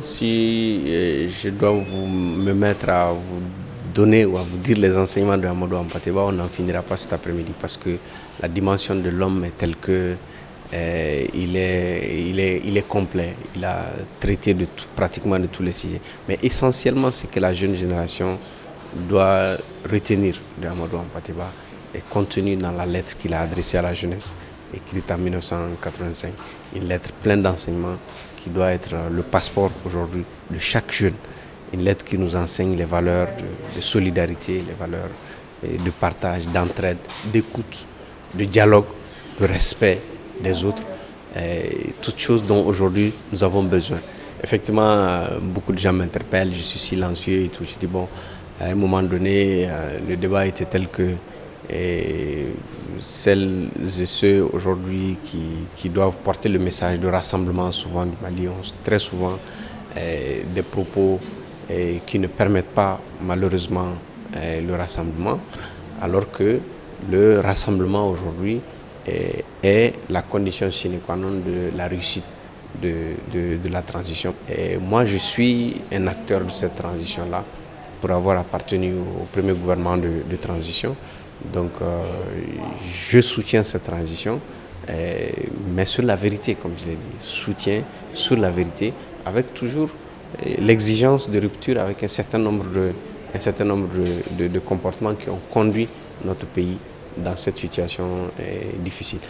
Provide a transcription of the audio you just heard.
Si je dois me mettre à vous donner ou à vous dire les enseignements de Amadou Hampâté-Bâ, on n'en finira pas cet après-midi parce que la dimension de l'homme est telle que il est complet. Il a traité de tout, pratiquement de tous les sujets. Mais essentiellement, ce que la jeune génération doit retenir de Amadou Hampâté-Bâ est contenu dans la lettre qu'il a adressée à la jeunesse, écrite en 1985. Une lettre pleine d'enseignements qui doit être le passeport aujourd'hui de chaque jeune. Une lettre qui nous enseigne les valeurs de solidarité, les valeurs de partage, d'entraide, d'écoute, de dialogue, de respect des autres. Toutes choses dont aujourd'hui nous avons besoin. Effectivement, beaucoup de gens m'interpellent, je suis silencieux et tout. Je dis bon, à un moment donné, le débat était tel que celles et ceux aujourd'hui qui doivent porter le message de rassemblement souvent du Mali ont très souvent des propos qui ne permettent pas malheureusement le rassemblement, alors que le rassemblement aujourd'hui est la condition sine qua non de la réussite de la transition. Et moi, je suis un acteur de cette transition-là pour avoir appartenu au premier gouvernement de transition. Donc, je soutiens cette transition, mais sur la vérité, comme je l'ai dit. Soutien sur la vérité, avec toujours l'exigence de rupture avec un certain nombre de comportements qui ont conduit notre pays dans cette situation difficile.